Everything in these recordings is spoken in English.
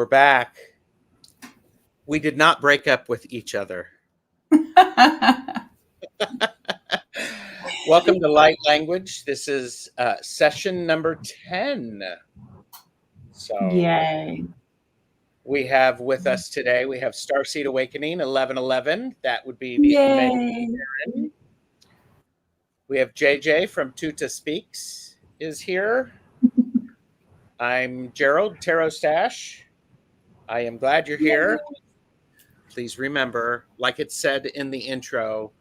We're back. We did not break up with each other. Welcome to Light Language. This is session number 10. So yay. We have with us today, we have Starseed Awakening 1111. That would be the Yay. amazing. We have JJ from Tutah Speaks is here. I'm Gerald, TarotStache. I am glad you're here. Please remember, like it said in the intro,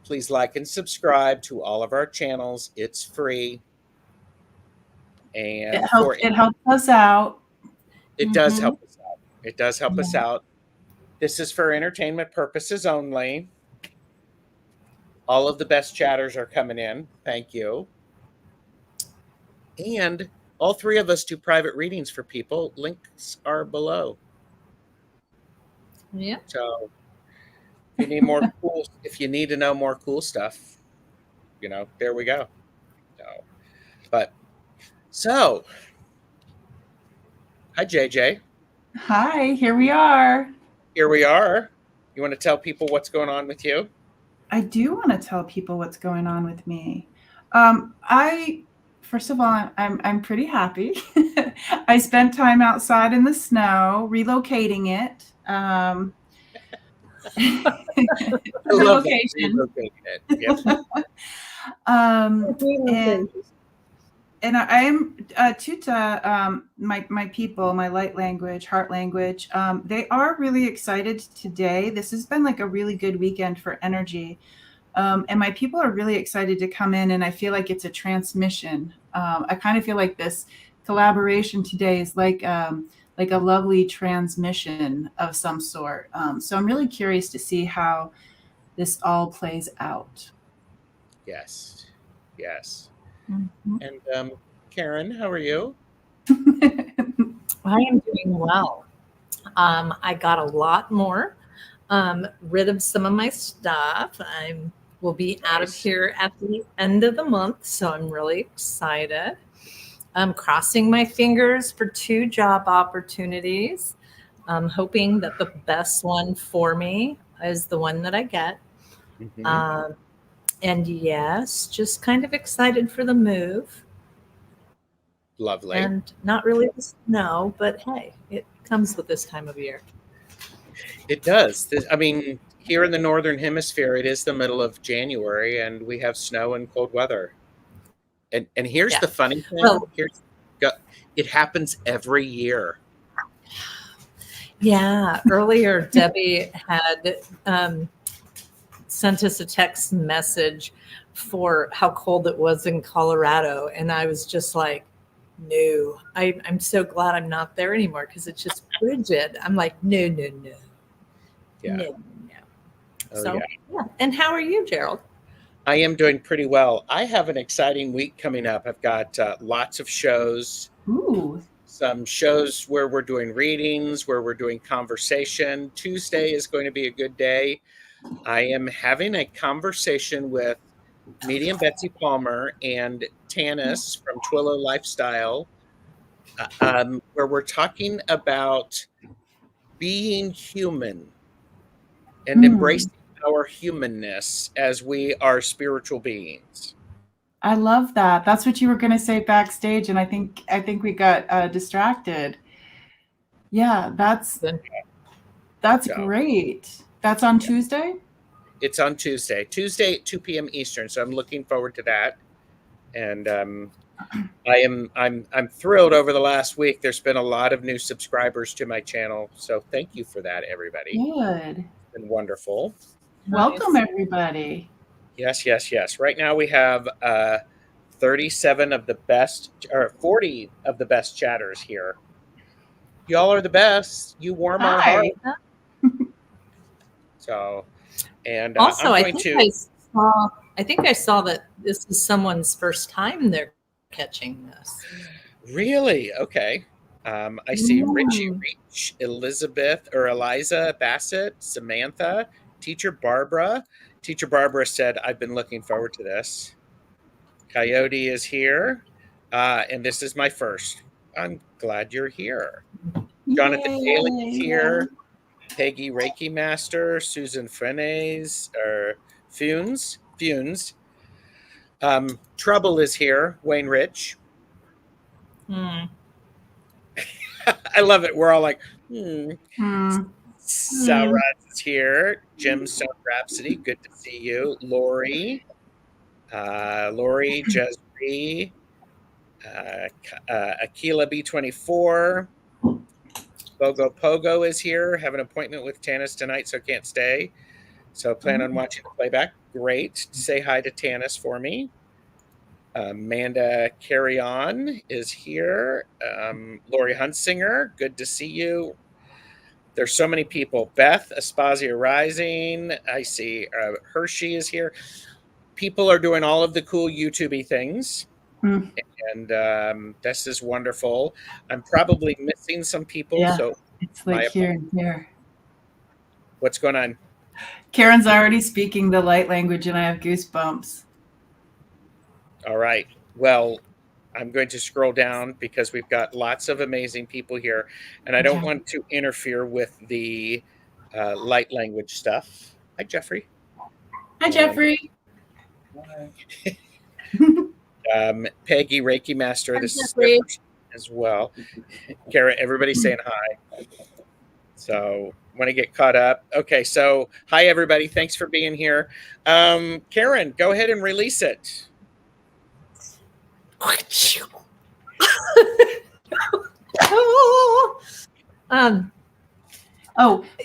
please like and subscribe to all of our channels. It's free. And it helps us out. It does help us out. It does help us out. This is for entertainment purposes only. All of the best chatters are coming in. Thank you. And all three of us do private readings for people. Links are below. Yeah. So if you need more cool, if you need to know more cool stuff, you know, there we go. So, hi JJ. Hi, here we are. Here we are. You want to tell people what's going on with you? I do want to tell people what's going on with me. First of all, I'm pretty happy. I spent time outside in the snow, relocating it. Relocation. And I am Tutah, my people, my light language, heart language. They are really excited today. This has been like a really good weekend for energy. And my people are really excited to come in, and I feel like it's a transmission. I kind of feel like this collaboration today is like a lovely transmission of some sort. So I'm really curious to see how this all plays out. Yes. Mm-hmm. And Karen, how are you? I am doing well. I got a lot more rid of some of my stuff. I will be out of here at the end of the month, so I'm really excited. I'm crossing my fingers for 2 job opportunities. I'm hoping that the best one for me is the one that I get. Mm-hmm. And yes, just kind of excited for the move. Lovely. And not really the snow, but hey, it comes with this time of year. It does. I mean, here in the Northern Hemisphere, it is the middle of January, and we have snow and cold weather. And here's the funny thing. Well, it happens every year. Yeah. Earlier, Debbie had sent us a text message for how cold it was in Colorado. And I was just like, no, I'm so glad I'm not there anymore because it's just frigid. I'm like, no. Yeah. No. Oh, So, yeah. And how are you, Gerald? I am doing pretty well. I have an exciting week coming up. I've got lots of shows. Ooh. Some shows where we're doing readings, where we're doing conversation. Tuesday is going to be a good day. I am having a conversation with medium Betsy Palmer and Tanis from Twillo Lifestyle, where we're talking about being human and embracing our humanness as we are spiritual beings. I love that. That's what you were going to say backstage, and I think we got distracted. Yeah, that's great. That's on Tuesday? It's on Tuesday at 2 p.m. Eastern. So I'm looking forward to that. And I'm thrilled over the last week. There's been a lot of new subscribers to my channel. So thank you for that, everybody. Good. It's been wonderful. Welcome, everybody. Yes. Right now we have 37 of the best, or 40 of the best chatters here. Y'all are the best. You warm our heart. So, and also, I think I saw that this is someone's first time they're catching this. Really? Okay. I see Richie Reach, Elizabeth or Eliza Bassett, Samantha, Teacher Barbara. Teacher Barbara said, I've been looking forward to this. Coyote is here. And this is my first. I'm glad you're here. Jonathan Yay. Daly is here. Peggy Reiki Master, Susan Frenes, or Funes. Trouble is here. Wayne Rich. Hmm. I love it. We're all like, Saurat is here. Jim Stone Rhapsody, good to see you. Lori, Jezree, Aquila B24. Bogo Pogo is here. Have an appointment with Tanis tonight, so can't stay. So plan on watching the playback. Great. Say hi to Tanis for me. Amanda Carry On is here. Lori Huntsinger, good to see you. There's so many people. Beth, Aspasia Rising. I see Hershey is here. People are doing all of the cool YouTube-y things. And this is wonderful. I'm probably missing some people. Yeah, so it's like here and here. What's going on? Karen's already speaking the light language and I have goosebumps. All right. Well, I'm going to scroll down because we've got lots of amazing people here. And I don't want to interfere with the light language stuff. Hi, Jeffrey. Hi, Jeffrey. Peggy, Reiki Master. This is as well. Karen, everybody's saying hi. So want to get caught up. Okay, so hi, everybody. Thanks for being here. Karen, go ahead and release it.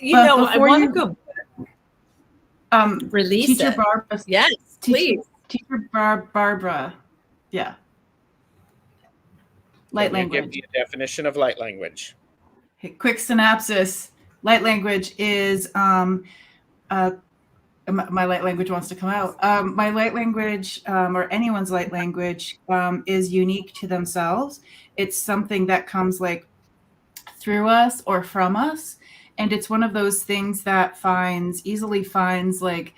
You know, I want to go release Teacher it. Barbara. Yes, please. Teacher Barbara. Yeah. Light language. Give me a definition of light language. Okay, quick synopsis. Light language is my light language wants to come out. My light language, or anyone's light language, is unique to themselves. It's something that comes like through us or from us. And it's one of those things that easily finds like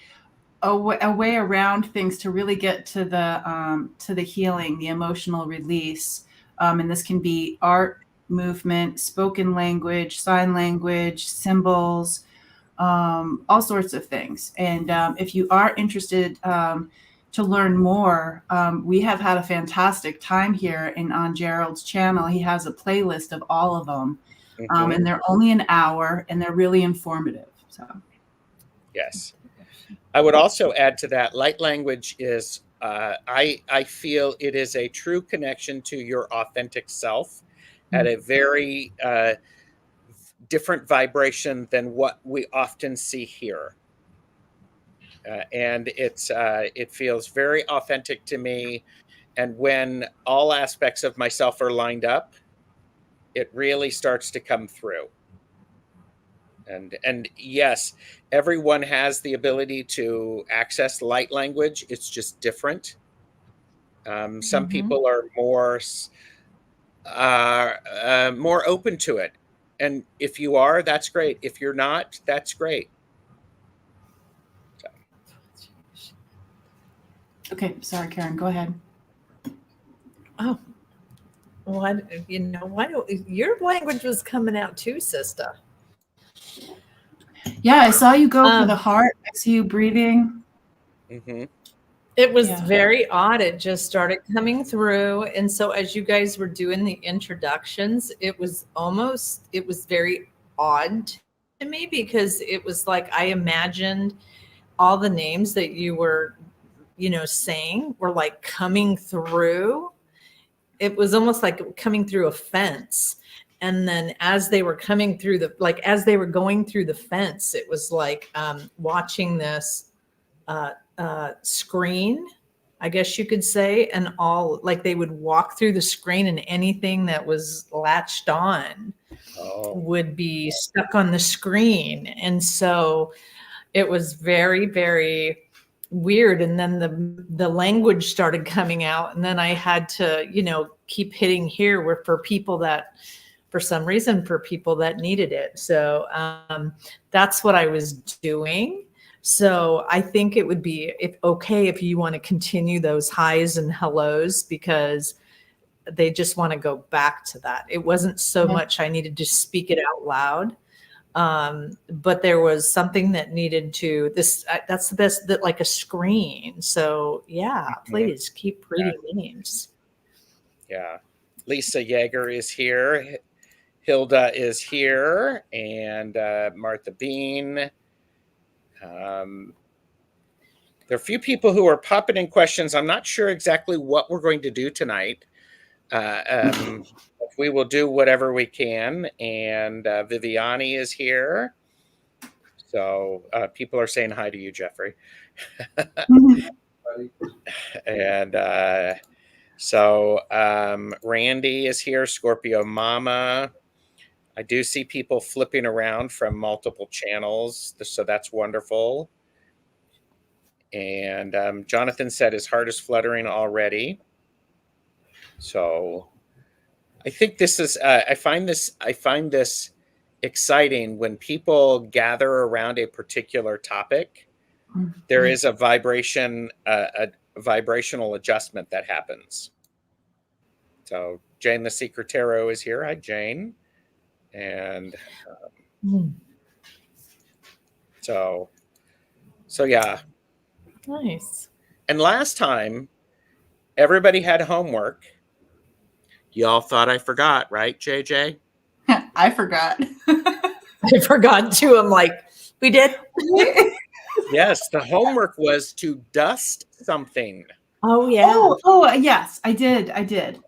a way around things to really get to the healing, the emotional release. And this can be art, movement, spoken language, sign language, symbols, all sorts of things. And if you are interested to learn more, we have had a fantastic time here on Gerald's channel. He has a playlist of all of them. And they're only an hour and they're really informative. So, yes. I would also add to that, light language is, I feel it is a true connection to your authentic self at a very different vibration than what we often see here. And it feels very authentic to me. And when all aspects of myself are lined up, it really starts to come through. And yes, everyone has the ability to access light language. It's just different. Some people are more open to it. And if you are, that's great. If you're not, that's great. So. Okay, sorry, Karen, go ahead. Oh, what, your language was coming out too, sister. Yeah, I saw you go for the heart. I see you breathing. It was very odd. It just started coming through. And so as you guys were doing the introductions, it was very odd to me because it was like I imagined all the names that you were, saying were like coming through. It was almost like coming through a fence. And then as they were coming through as they were going through the fence, it was like watching this screen, I guess you could say, and all like they would walk through the screen and anything that was latched on would be stuck on the screen. And so it was very, very weird. And then the language started coming out. And then I had to, keep hitting here for people that, for some reason, for people that needed it. So that's what I was doing. So I think it would be okay if you want to continue those highs and hellos, because they just want to go back to that. It wasn't so much I needed to speak it out loud. But there was something that needed to that's the best, that like a screen. So yeah, please keep reading names. Yeah. Lisa Yeager is here. Hilda is here, and Martha Bean. There are a few people who are popping in questions. I'm not sure exactly what we're going to do tonight. We will do whatever we can. And Viviani is here. So people are saying hi to you, Jeffrey. And so Randy is here, Scorpio Mama. I do see people flipping around from multiple channels, so that's wonderful. And Jonathan said his heart is fluttering already. So I think this is I find this exciting when people gather around a particular topic. There is a vibrational adjustment that happens. So Jane the Secret Tarot is here. Hi, Jane. And so yeah. Nice. And last time, everybody had homework. Y'all thought I forgot, right, JJ? I forgot. I forgot too. I'm like, we did. Yes, the homework was to dust something. Oh yeah. Oh yes, I did.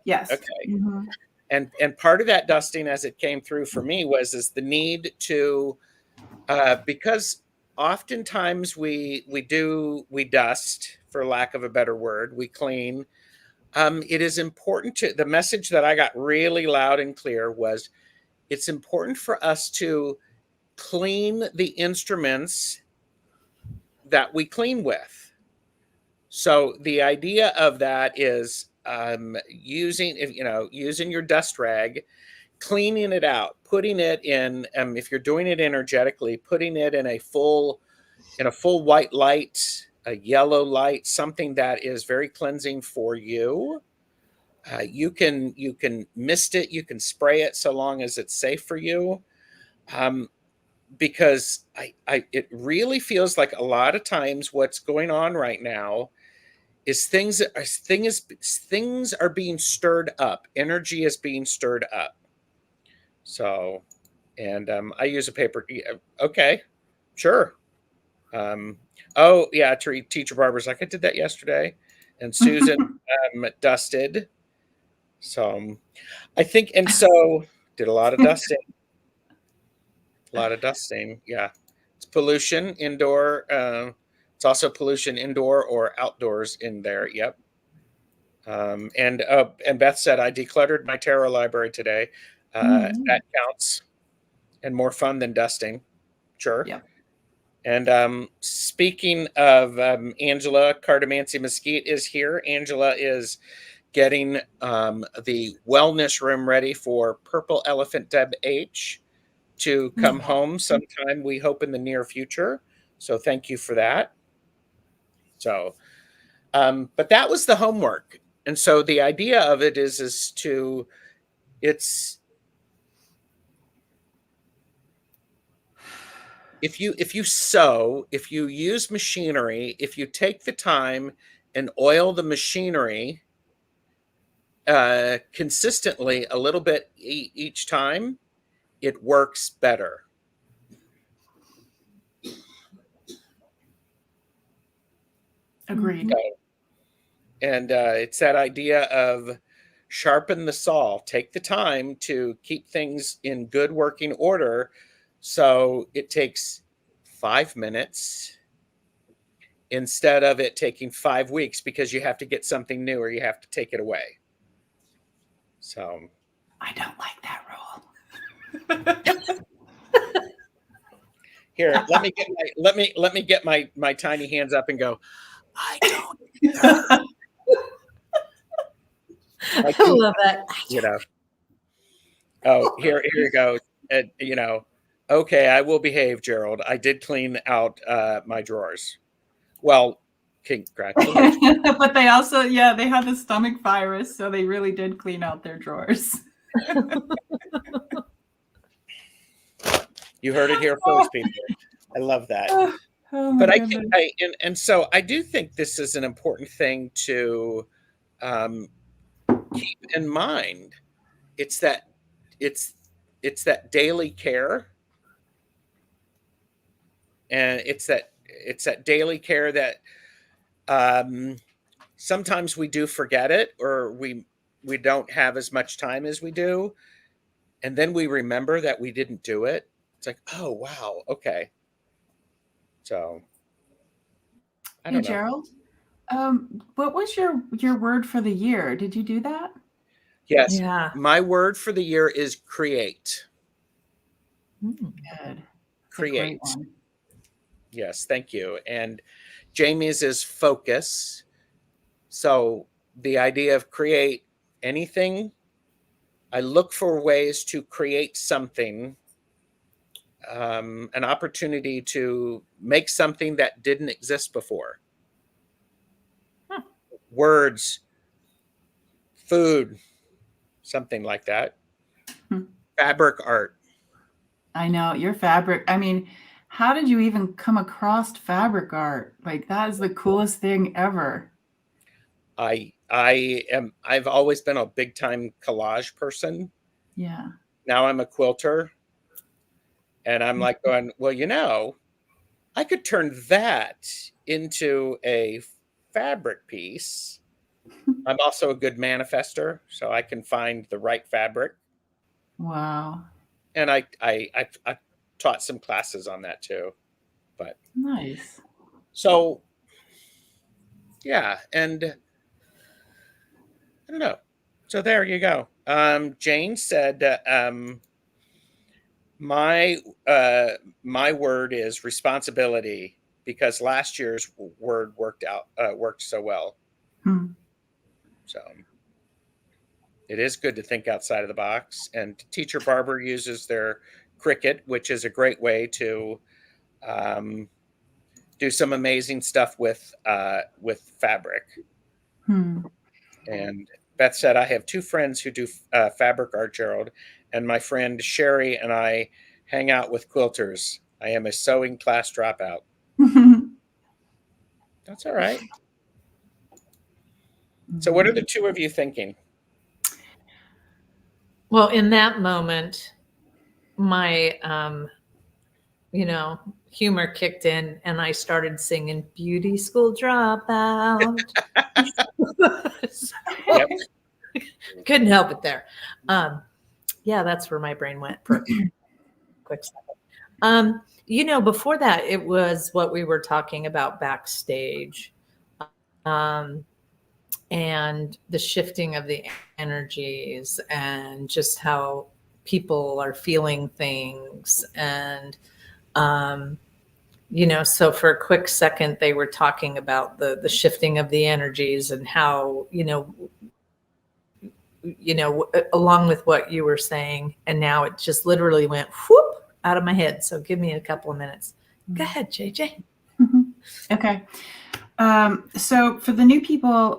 Yes. Okay. And part of that dusting, as it came through for me, is the need to, because oftentimes we dust, for lack of a better word, we clean. It is important the message that I got really loud and clear was, it's important for us to clean the instruments that we clean with. So the idea of that is using your dust rag, cleaning it out, putting it in, if you're doing it energetically, putting it in a full white light, a yellow light, something that is very cleansing for you. You can mist it, you can spray it, so long as it's safe for you. Because it really feels like a lot of times what's going on right now is things are being stirred up. Energy is being stirred up. So, and I use a paper. Okay, sure. Oh yeah, Teacher Barbara's like, I did that yesterday, and Susan dusted. So I think, and so did a lot of dusting. A lot of dusting, yeah. It's pollution indoor. It's also pollution indoor or outdoors in there. Yep. And Beth said, I decluttered my tarot library today. That counts, and more fun than dusting. Sure. Yep. And speaking of Angela, Cartomancy Mesquite is here. Angela is getting the wellness room ready for Purple Elephant Deb H to come home sometime, we hope, in the near future. So thank you for that. So, but that was the homework. And so the idea of it is if you sew, if you use machinery, if you take the time and oil the machinery consistently a little bit each time, it works better. Agreed. And it's that idea of sharpen the saw. Take the time to keep things in good working order. So it takes 5 minutes instead of it taking 5 weeks because you have to get something new or you have to take it away. So I don't like that rule. Here, let me get my tiny hands up and go, I don't. I love that. Oh, here you go. Okay, I will behave, Gerald. I did clean out my drawers. Well, Congratulations. But they also, they had the stomach virus, so they really did clean out their drawers. You heard it here first, people. I love that. Oh my But I goodness. think and so I do think this is an important thing to keep in mind. It's that daily care, and it's that daily care that sometimes we do forget it, or we don't have as much time as we do, and then we remember that we didn't do it. It's like, oh wow, okay. So I don't know. Gerald, what was your word for the year? Did you do that? Yes. Yeah. My word for the year is create. Good. Create. That's a great one. Yes, thank you. And Jamie's is focus. So the idea of create anything, I look for ways to create something, an opportunity to make something that didn't exist before. Words, food, something like that. Fabric art. I know, your fabric. I mean, how did you even come across fabric art? Like, that is the coolest thing ever. I've always been a big time collage person. Yeah. Now I'm a quilter. And I'm like going, well, I could turn that into a fabric piece. I'm also a good manifester, so I can find the right fabric. Wow. And I taught some classes on that too. But nice. So yeah, and I don't know. So there you go. Jane said my word is responsibility, because last year's word worked so well. So it is good to think outside of the box. And Teacher Barber uses their Cricut, which is a great way to do some amazing stuff with fabric. And Beth said, I have 2 friends who do fabric art, Gerald, and my friend Sherry and I hang out with quilters. I am a sewing class dropout. That's all right. So what are the 2 of you thinking? Well, in that moment, my, humor kicked in and I started singing Beauty School Dropout. Yep. Couldn't help it there. Yeah, that's where my brain went for a quick second. Before that, it was what we were talking about backstage. And the shifting of the energies and just how people are feeling things. And, so for a quick second, they were talking about the shifting of the energies and how, along with what you were saying. And now it just literally went whoop out of my head. So give me a couple of minutes. Go ahead, JJ. Okay. So for the new people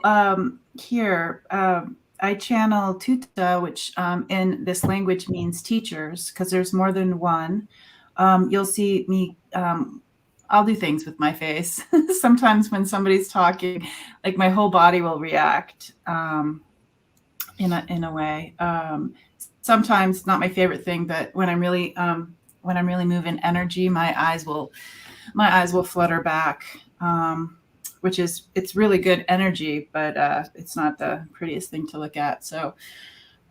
here, I channel Tutah, which in this language means teachers, because there's more than one. You'll see me, I'll do things with my face. Sometimes when somebody's talking, like my whole body will react in a way. Sometimes not my favorite thing, but when I'm really moving energy, my eyes will flutter back. It's really good energy, but it's not the prettiest thing to look at. So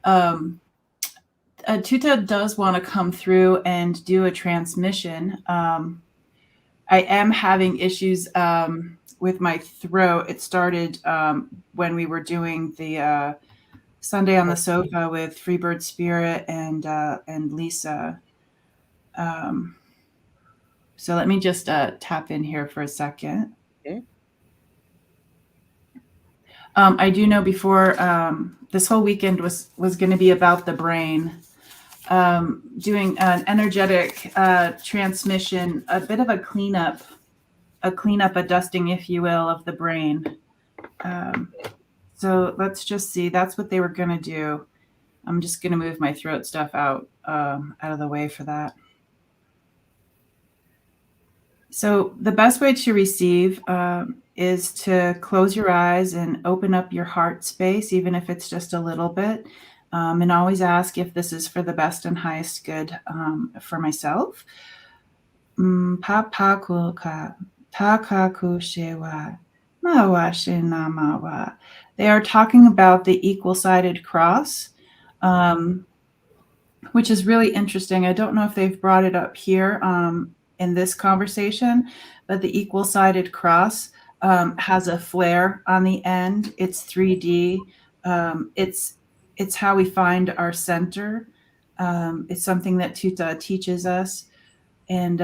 Tutah does want to come through and do a transmission. I am having issues with my throat. It started when we were doing the Sunday on the Sofa with Freebird Spirit and Lisa. So let me just tap in here for a second. Okay. I do know before this whole weekend was going to be about the brain, doing an energetic transmission, a bit of a cleanup cleanup, a dusting, if you will, of the brain. So let's just see. That's what they were going to do. I'm just going to move my throat stuff out of the way for that. So the best way to receive is to close your eyes and open up your heart space, even if it's just a little bit, and always ask if this is for the best and highest good for myself. They are talking about the equal-sided cross, which is really interesting. I don't know if they've brought it up here in this conversation, but the equal-sided cross has a flare on the end. It's 3D. It's how we find our center. It's something that Tutah teaches us. And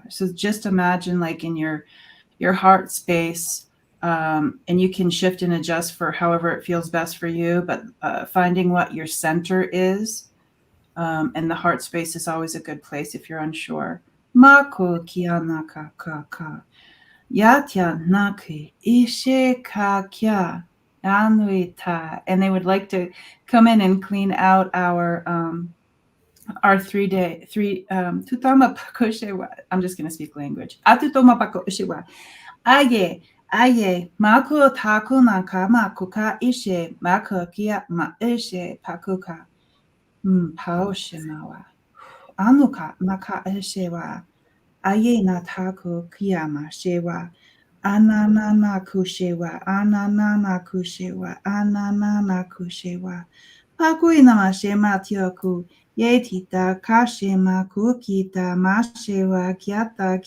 so just imagine like in your heart space, and you can shift and adjust for however it feels best for you, but finding what your center is, and the heart space is always a good place if you're unsure. Mako kianaka kaka yatya naki ishe kakya anuita. And they would like to come in and clean out our 3-day tutama pakoshewa. I'm just going to speak language. Atutoma pakoshewa. Aye mako taku naka makuka ishe mako kia ma ishe pakuka paoshimawa anuka maka ishewa aye na taku kiyama shewa anana kushewa anana kushewa anana kushewa pakuina mashema tioku yetita kashema kukita mashewa kiata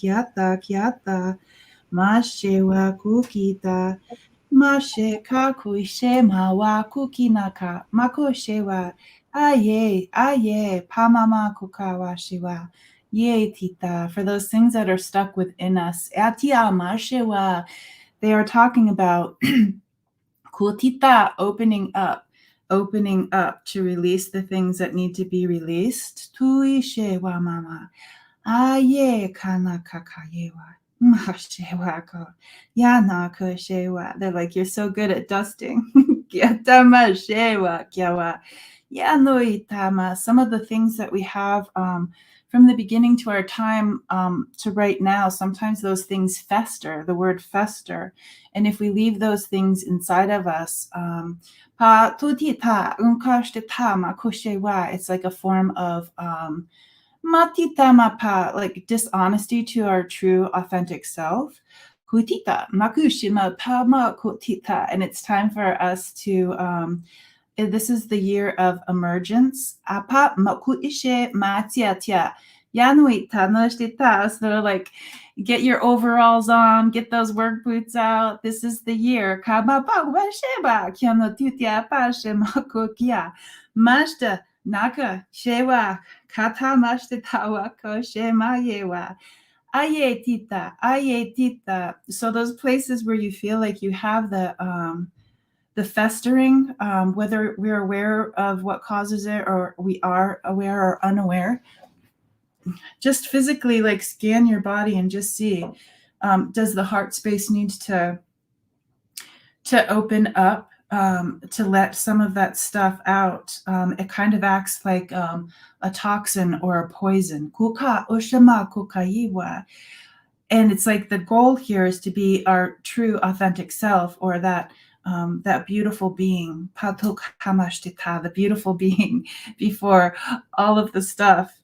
mashewa kukita mashe kakuishe mawa kukinaka makoshewa aye pamama kukawa shiwa ye tita. For those things that are stuck within us, atia mashewa, they are talking about kutita, opening up to release the things that need to be released. Tuishe wa mama aye kana kakayewa. They're like, you're so good at dusting. Some of the things that we have from the beginning to our time to right now, sometimes those things fester, the word fester. And if we leave those things inside of us, it's like a form of like dishonesty to our true authentic self. And it's time for us to this is the year of emergence. So like, get your overalls on, get those work boots out. This is the year. Naka shewa kata mashtitawa ko shemayewa aye tita. So those places where you feel like you have the festering, whether we're aware of what causes it or we are aware or unaware, just physically like scan your body and just see, does the heart space need to open up, to let some of that stuff out. It kind of acts like a toxin or a poison. And it's like the goal here is to be our true authentic self, or that beautiful being, the beautiful being before all of the stuff,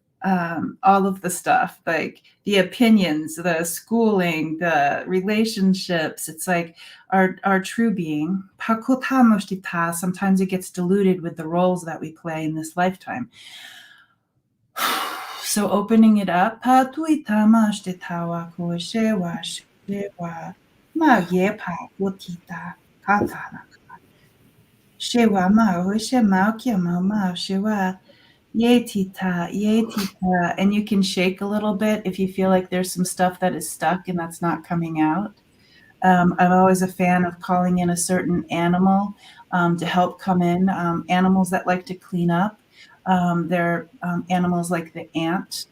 like the opinions, the schooling, the relationships. It's like our true being. Sometimes it gets diluted with the roles that we play in this lifetime. So opening it up. Yay, tita. And you can shake a little bit if you feel like there's some stuff that is stuck and that's not coming out. I'm always a fan of calling in a certain animal to help come in. Animals that like to clean up. They're animals like the ant.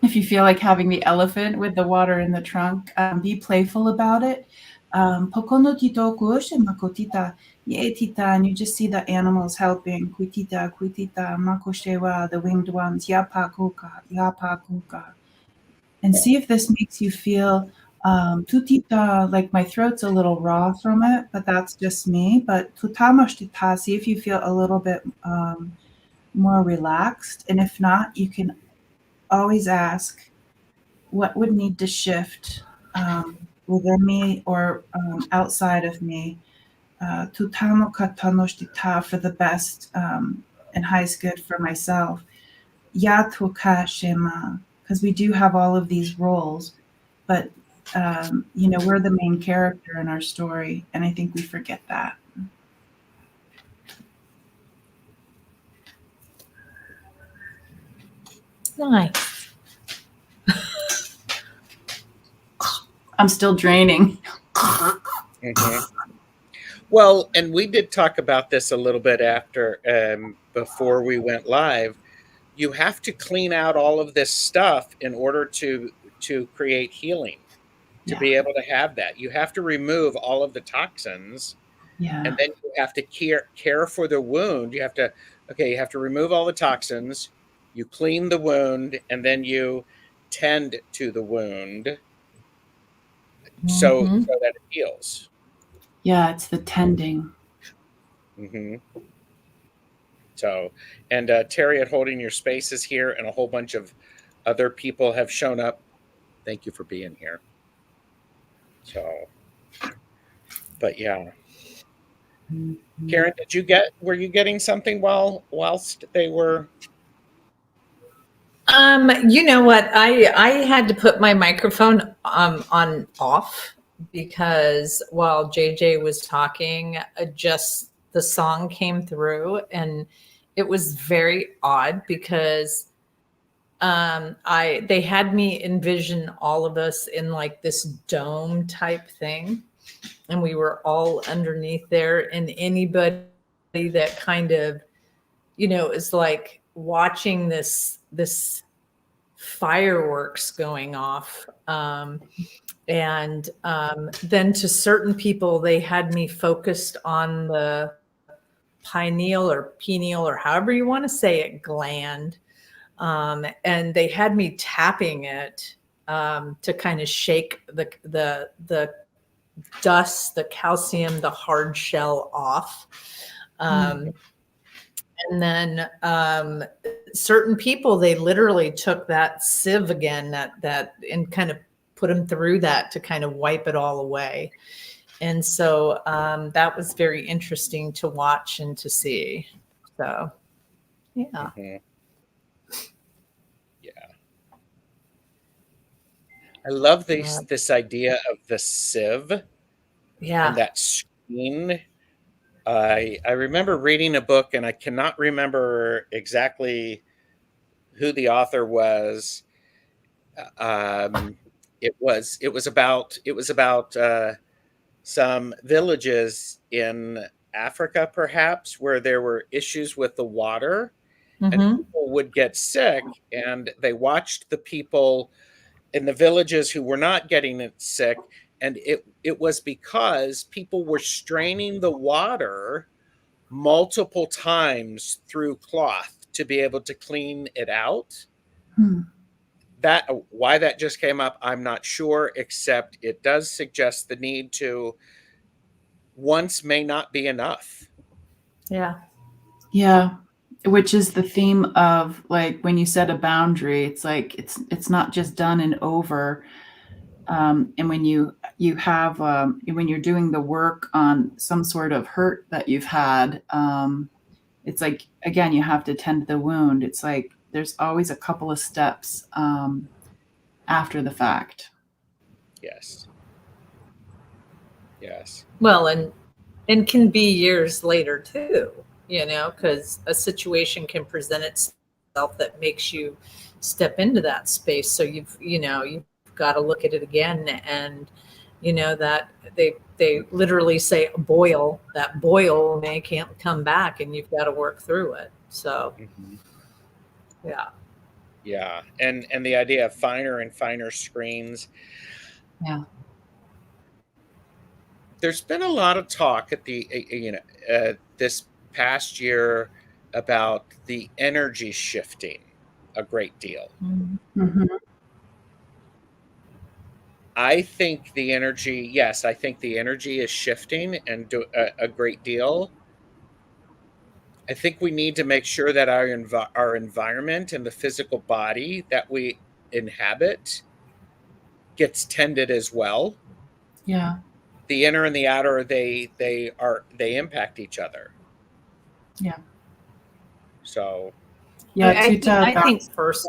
if you feel like having the elephant with the water in the trunk, be playful about it. Pokono tito kuoshe makotita ye tita, and you just see the animals helping. Kuitita, kuitita, makoshewa, the winged ones, yapa kuka, and see if this makes you feel tutita, like my throat's a little raw from it, but that's just me. But tutamashtita, see if you feel a little bit more relaxed, and if not, you can always ask what would need to shift within me or outside of me tutamo katanoshtita, for the best and highest good for myself. Yatuka shema, because we do have all of these roles, but we're the main character in our story, and I think we forget that. Nice. I'm still draining. Mhm. Well, and we did talk about this a little bit after, before we went live. You have to clean out all of this stuff in order to create healing, to Yeah. be able to have that. You have to remove all of the toxins, Yeah. and then you have to care for the wound. You have to remove all the toxins, you clean the wound, and then you tend to the wound so that it heals. Yeah, it's the tending. Mm-hmm. So, and Terry at Holding Your Space is here, and a whole bunch of other people have shown up. Thank you for being here. So, but yeah. Karen, were you getting something whilst they were? You know what? I had to put my microphone on off because while JJ was talking, just the song came through, and it was very odd because they had me envision all of us in like this dome type thing, and we were all underneath there, and anybody that kind of is like watching this fireworks going off, and then to certain people they had me focused on the pineal or however you want to say it gland, and they had me tapping it to kind of shake the dust, the calcium, the hard shell off. And then certain people, they literally took that sieve again, that and kind of put them through that to kind of wipe it all away. And so that was very interesting to watch and to see. So, yeah. Mm-hmm. Yeah. I love this idea of the sieve. Yeah. And that screen. I remember reading a book, and I cannot remember exactly who the author was. It was about some villages in Africa, perhaps, where there were issues with the water, and people would get sick, and they watched the people in the villages who were not getting it sick. And it was because people were straining the water multiple times through cloth to be able to clean it out. That why that just came up, I'm not sure, except it does suggest the need to once may not be enough. Yeah. Yeah. Which is the theme of, like, when you set a boundary, it's like it's not just done and over. And when you have when you're doing the work on some sort of hurt that you've had, it's like, again, you have to tend the wound. It's like there's always a couple of steps after the fact. Yes. Well, and can be years later too, because a situation can present itself that makes you step into that space. So you've got to look at it again, and that they literally say boil, that boil may can't come back, and you've got to work through it. So Yeah, and the idea of finer and finer screens. Yeah. There's been a lot of talk at the this past year about the energy shifting a great deal. Mm-hmm. I think the energy, yes, I think the energy is shifting and a great deal. I think we need to make sure that our environment and the physical body that we inhabit gets tended as well. Yeah. The inner and the outer, they impact each other. Yeah. So Yeah, I think first.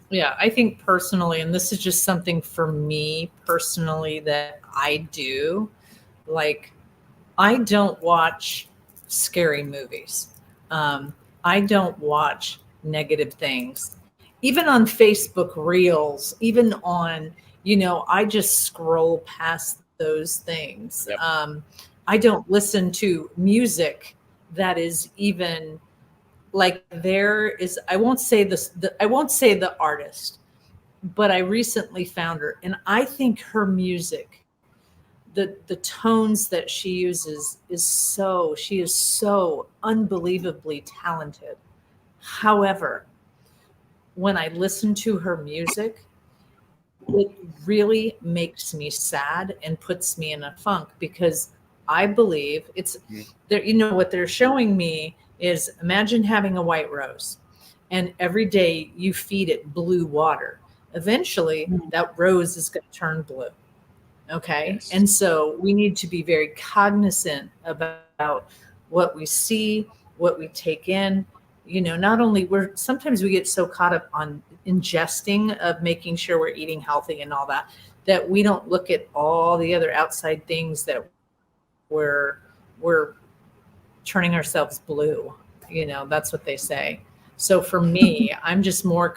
Yeah, I think personally, and this is just something for me personally that I do, like, I don't watch scary movies. I don't watch negative things. Even on Facebook Reels, even on, I just scroll past those things. Yep. I don't listen to music that is even like there is, I won't say this, I won't say the artist, but I recently found her, and I think her music, the tones that she uses she is so unbelievably talented. However, when I listen to her music, it really makes me sad and puts me in a funk, because I believe it's there. What they're showing me is, imagine having a white rose, and every day you feed it blue water. Eventually that rose is going to turn blue. Okay. Yes. And so we need to be very cognizant about what we see, what we take in. Not only sometimes we get so caught up on ingesting of making sure we're eating healthy and all that we don't look at all the other outside things that we're turning ourselves blue. That's what they say. So for me, I'm just more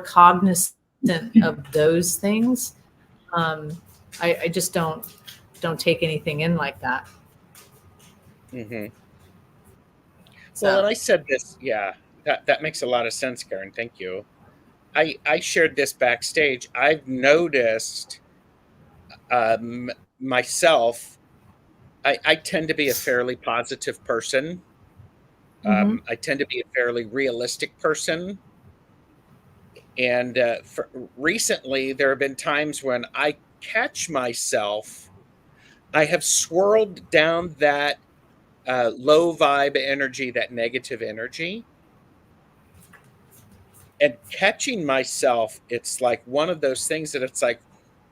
cognizant of those things. I just don't take anything in like that. Mm-hmm. So, well, and I said this, yeah, that makes a lot of sense, Karen. Thank you. I shared this backstage. I've noticed myself, I tend to be a fairly positive person. I tend to be a fairly realistic person. And recently, there have been times when I catch myself, I have swirled down that low vibe energy, that negative energy. And catching myself, it's like one of those things that it's like,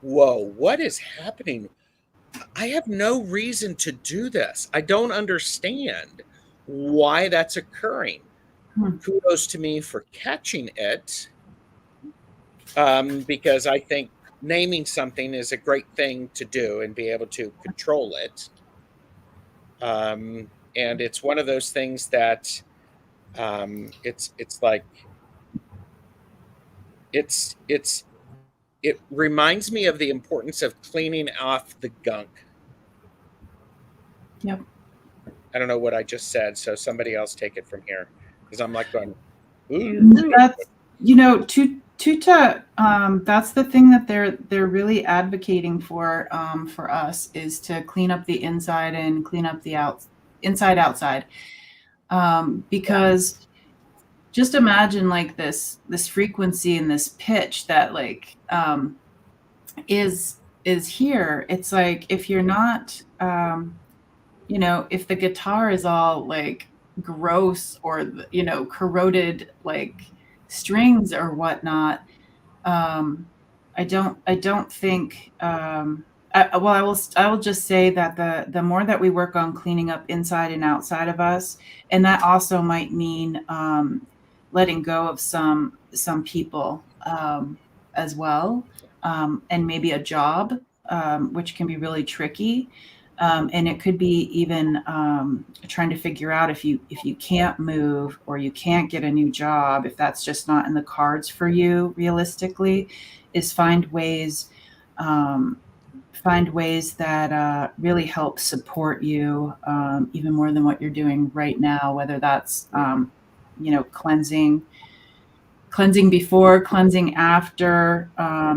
whoa, what is happening? I have no reason to do this. I don't understand why that's occurring. Kudos to me for catching it, because I think naming something is a great thing to do and be able to control it. And it's one of those things that it's like it reminds me of the importance of cleaning off the gunk. Yep. I don't know what I just said, so somebody else take it from here, because I'm like going, that's Tutah, that's the thing that they're really advocating for us, is to clean up the inside and clean up the inside outside, because just imagine like this frequency and this pitch that like is here. It's like, if you're not if the guitar is all like gross or corroded like strings or whatnot, I don't think I will just say that the more that we work on cleaning up inside and outside of us, and that also might mean letting go of some people as well, and maybe a job, which can be really tricky. And it could be even trying to figure out if you can't move or you can't get a new job, if that's just not in the cards for you realistically, is find ways that really help support you, even more than what you're doing right now, whether that's cleansing cleansing before, cleansing after,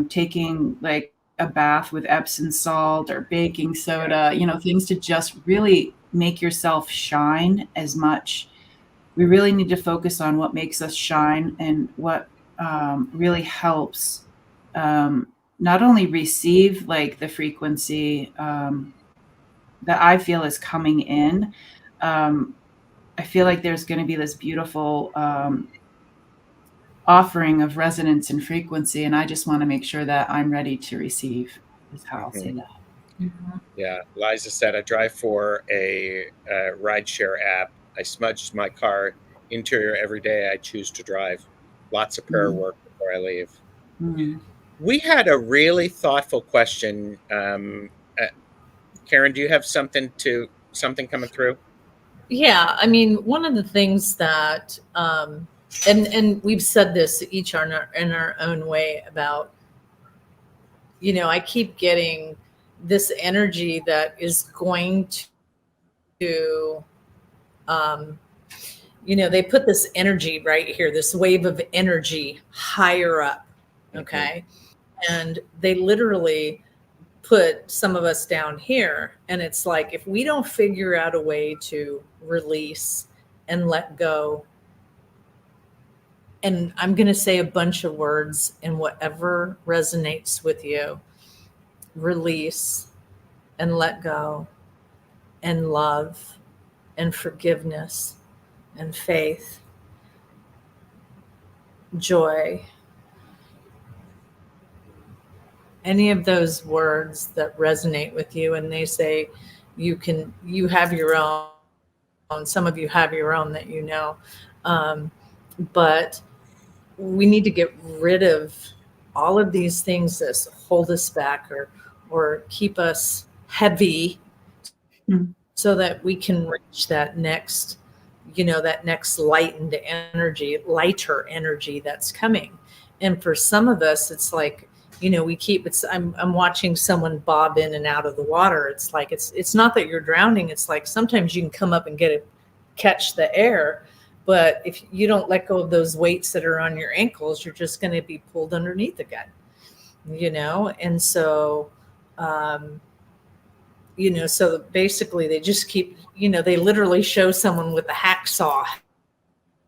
taking like a bath with Epsom salt or baking soda, things to just really make yourself shine as much. We really need to focus on what makes us shine and what really helps not only receive like the frequency that I feel is coming in. I feel like there's going to be this beautiful offering of resonance and frequency, and I just want to make sure that I'm ready to receive, is how I'll say that. Mm-hmm. Yeah, Liza said, I drive for a rideshare app. I smudge my car interior every day I choose to drive. Lots of prayer work before I leave. We had a really thoughtful question. Karen, do you have something coming through? Yeah, I mean, one of the things that, and we've said this each in our own way about, I keep getting this energy that is going to, they put this energy right here, this wave of energy higher up. Okay. Mm-hmm. And they literally put some of us down here. And it's like, if we don't figure out a way to release and let go, and I'm going to say a bunch of words and whatever resonates with you, release and let go and love and forgiveness and faith, joy, any of those words that resonate with you, and they say you have your own, some of you have your own that but we need to get rid of all of these things that hold us back or keep us heavy, so that we can reach that next lighter energy that's coming. And for some of us, it's like, I'm watching someone bob in and out of the water. It's like, it's not that you're drowning. It's like, sometimes you can come up and catch the air, but if you don't let go of those weights that are on your ankles, you're just going to be pulled underneath again, And so, so basically they just keep, they literally show someone with a hacksaw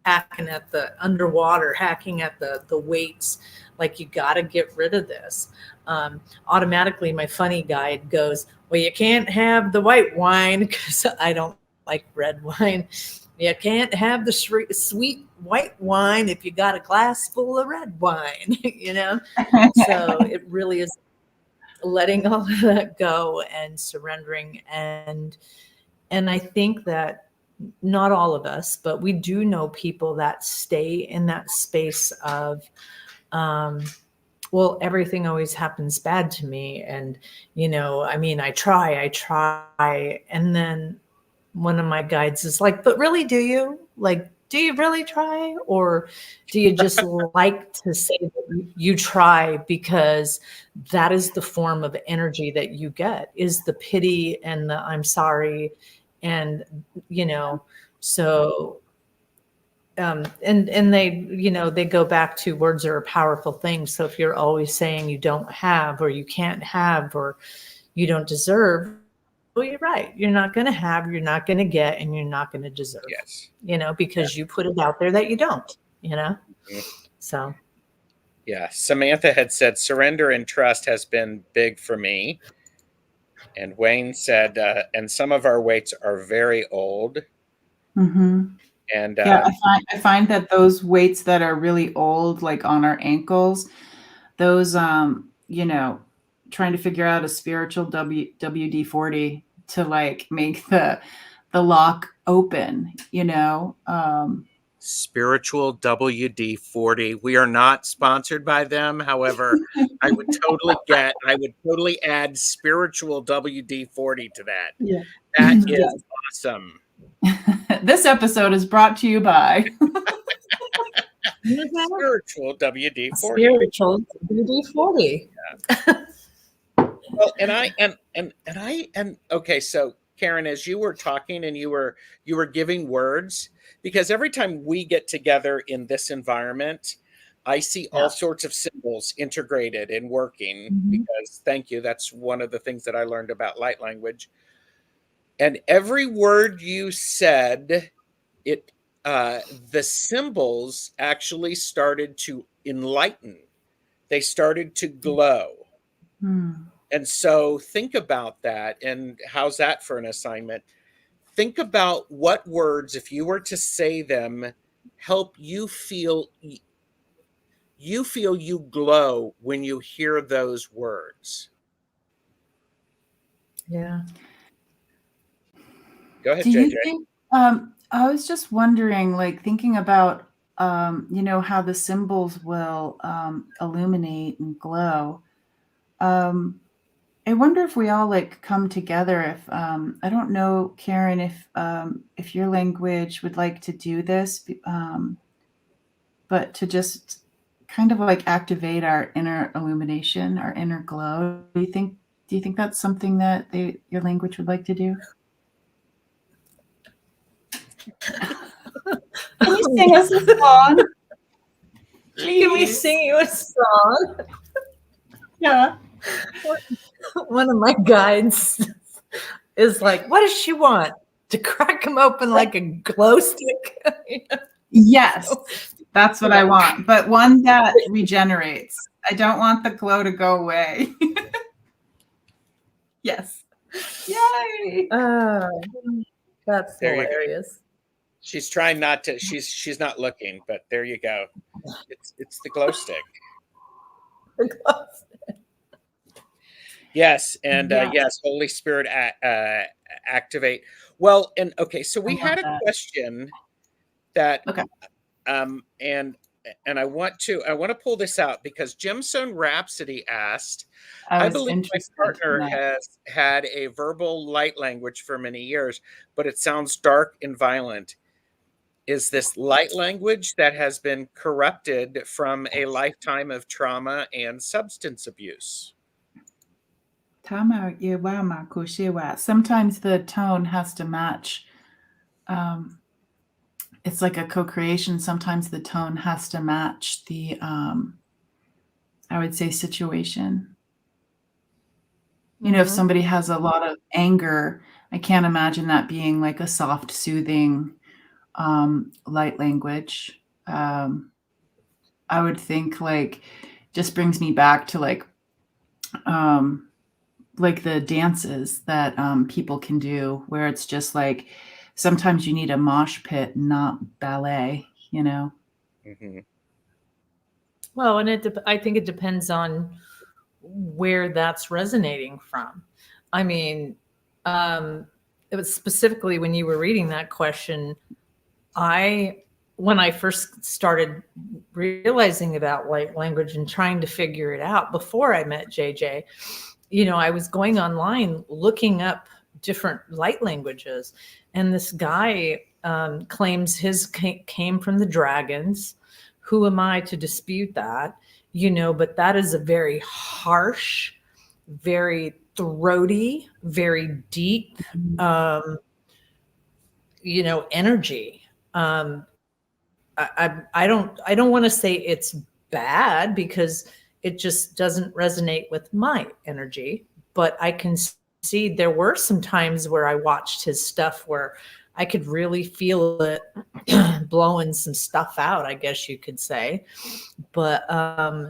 hacking at the underwater, hacking at the weights. Like, you got to get rid of this. Automatically, my funny guide goes, well, you can't have the white wine because I don't like red wine. You can't have the sweet white wine if you got a glass full of red wine, So it really is letting all of that go and surrendering. And I think that not all of us, but we do know people that stay in that space of, well, everything always happens bad to me. And, I try. And then one of my guides is like, but really, do you? Like, do you really try? Or do you just like to say that you try because that is the form of energy that you get, is the pity and the I'm sorry. And, so, and they, they go back to words are a powerful thing. So if you're always saying you don't have, or you can't have, or you don't deserve, well, you're right. You're not going to have, you're not going to get, and you're not going to deserve. Yes. Because you put it out there that you don't, So. Yeah. Samantha had said, surrender and trust has been big for me. And Wayne said, and some of our weights are very old. Mm-hmm. And I find that those weights that are really old, like on our ankles, those, trying to figure out a spiritual WD-40 to like make the lock open, Spiritual WD-40. We are not sponsored by them. However, I would totally add spiritual WD-40 to that. Yeah. That is awesome. This episode is brought to you by Spiritual WD-40. Spiritual WD-40. Yeah. Well, and okay, so Karen, as you were talking and you were giving words, because every time we get together in this environment, I see all sorts of symbols integrated and working because, thank you, that's one of the things that I learned about light language. And every word you said, the symbols actually started to enlighten. They started to glow. And so think about that. And how's that for an assignment? Think about what words, if you were to say them, help you feel you glow when you hear those words. Yeah. Go ahead, Do JJ. you think, I was just wondering, like thinking about, you know, how the symbols will illuminate and glow. I wonder if we all like come together. If I don't know, Karen, if your language would like to do this, but to just kind of like activate our inner illumination, our inner glow. Do you think that's something that your language would like to do? Can you sing us a song? Please. Can we sing you a song? Yeah. One of my guides is like, what does she want? To crack him open like a glow stick? Yes, that's what I want, but one that regenerates. I don't want the glow to go away. Yes. Yay. That's There you go. hilarious. She's trying not to. She's not looking, but there you go. It's the glow stick. The glow stick. Yes, and yes, Holy Spirit activate. Well, and okay, so we had a question that, and I want to pull this out because Gemstone Rhapsody asked. I believe my partner has had a verbal light language for many years, but it sounds dark and violent. Is this light language that has been corrupted from a lifetime of trauma and substance abuse? Sometimes the tone has to match. It's like a co-creation. Sometimes the tone has to match the, I would say, situation. You know, if somebody has a lot of anger, I can't imagine that being like a soft, soothing, light language. I would think like just brings me back to like the dances that people can do, where it's just like sometimes you need a mosh pit, not ballet. You know. Well, and I think it depends on where that's resonating from. I mean, it was specifically when you were reading that question, when I first started realizing about light language and trying to figure it out before I met JJ, you know, I was going online looking up different light languages, and this guy claims his came from the dragons. Who am I to dispute that? You know, but that is a very harsh, very throaty, very deep, you know, energy. I don't want to say it's bad because it just doesn't resonate with my energy, but I can see there were some times where I watched his stuff where I could really feel it blowing some stuff out, I guess you could say. But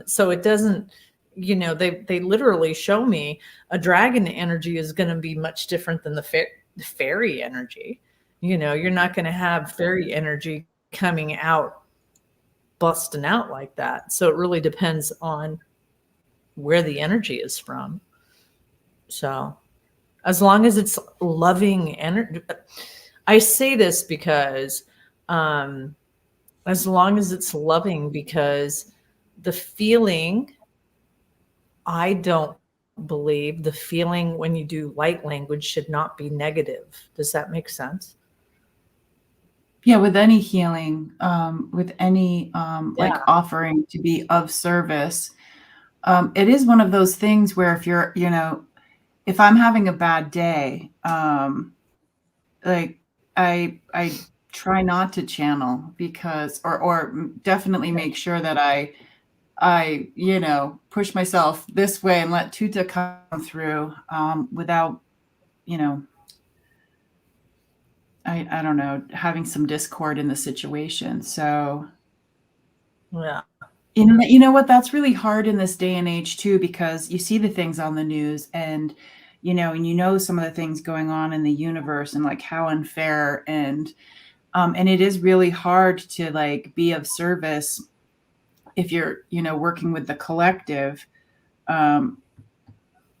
so it doesn't, you know, they literally show me a dragon energy is going to be much different than the fairy energy. You know, you're not going to have fairy energy coming out, busting out like that. So it really depends on where the energy is from. So as long as it's loving energy, I say this because as long as it's loving, because the feeling, I don't believe the feeling when you do light language should not be negative. Does that make sense? Yeah, with any healing, with any like offering to be of service, it is one of those things where if you're, you know, if I'm having a bad day, like I try not to channel because, or definitely make sure that I, push myself this way and let Tutah come through without, I don't know, having some discord in the situation. So, Yeah. you know what? That's really hard in this day and age too, because you see the things on the news and, some of the things going on in the universe and like how unfair and it is really hard to like be of service if you're, working with the collective, as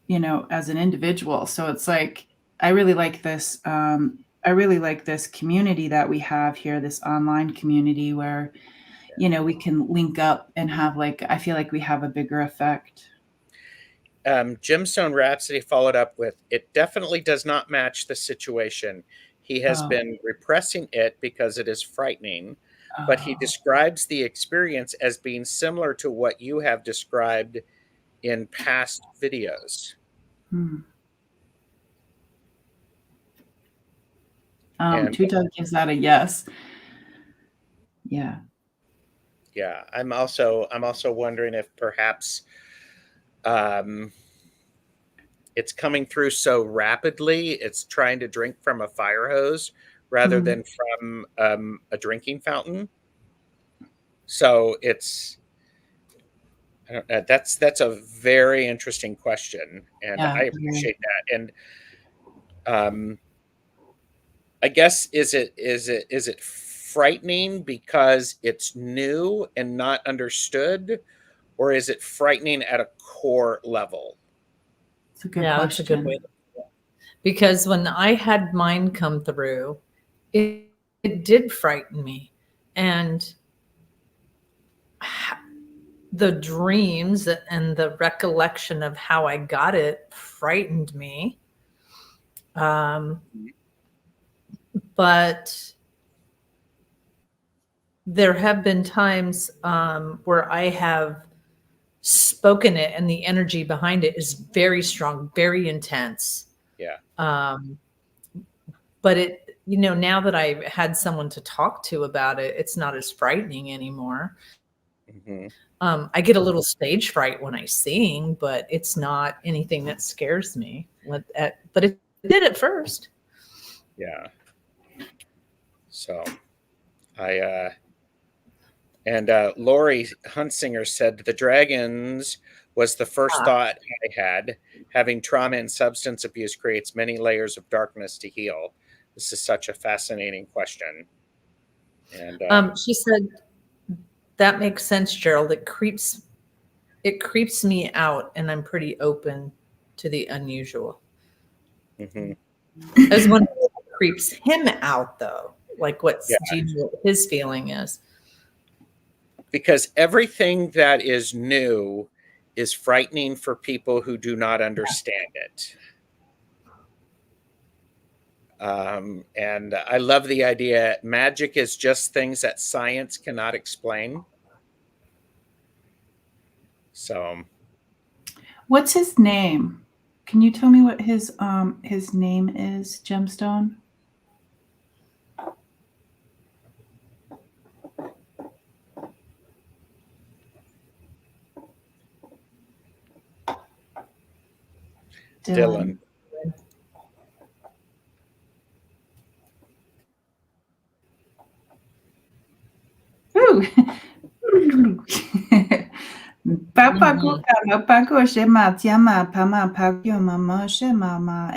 an individual. So it's like, I really like this. I really like this community that we have here, this online community where, we can link up and have like, I feel like we have a bigger effect. Gemstone Rhapsody followed up with, it definitely does not match the situation. He has been repressing it because it is frightening, but he describes the experience as being similar to what you have described in past videos. Tutah gives that a yes. Yeah. Yeah. I'm also wondering if perhaps it's coming through so rapidly, it's trying to drink from a fire hose rather than from a drinking fountain. So it's, that's a very interesting question, and I appreciate that. And I guess is it frightening because it's new and not understood, or is it frightening at a core level? It's a good question. That's a good way to do it. Because when I had mine come through, it did frighten me. And the dreams and the recollection of how I got it frightened me. But there have been times where I have spoken it and the energy behind it is very strong, very intense. Yeah. But it, now that I've had someone to talk to about it, it's not as frightening anymore. I get a little stage fright when I sing, but it's not anything that scares me. But it did at first. Yeah. So Lori Huntsinger said the dragons was the first thought I had. Having trauma and substance abuse creates many layers of darkness to heal. This is such a fascinating question. And she said, that makes sense, Gerald. It creeps me out, and I'm pretty open to the unusual. I was wondering what creeps him out, though. Like what his feeling is. Because everything that is new is frightening for people who do not understand it. And I love the idea magic is just things that science cannot explain. So, what's his name? Can you tell me what his name is, Gemstone? Dylan. Ooh. And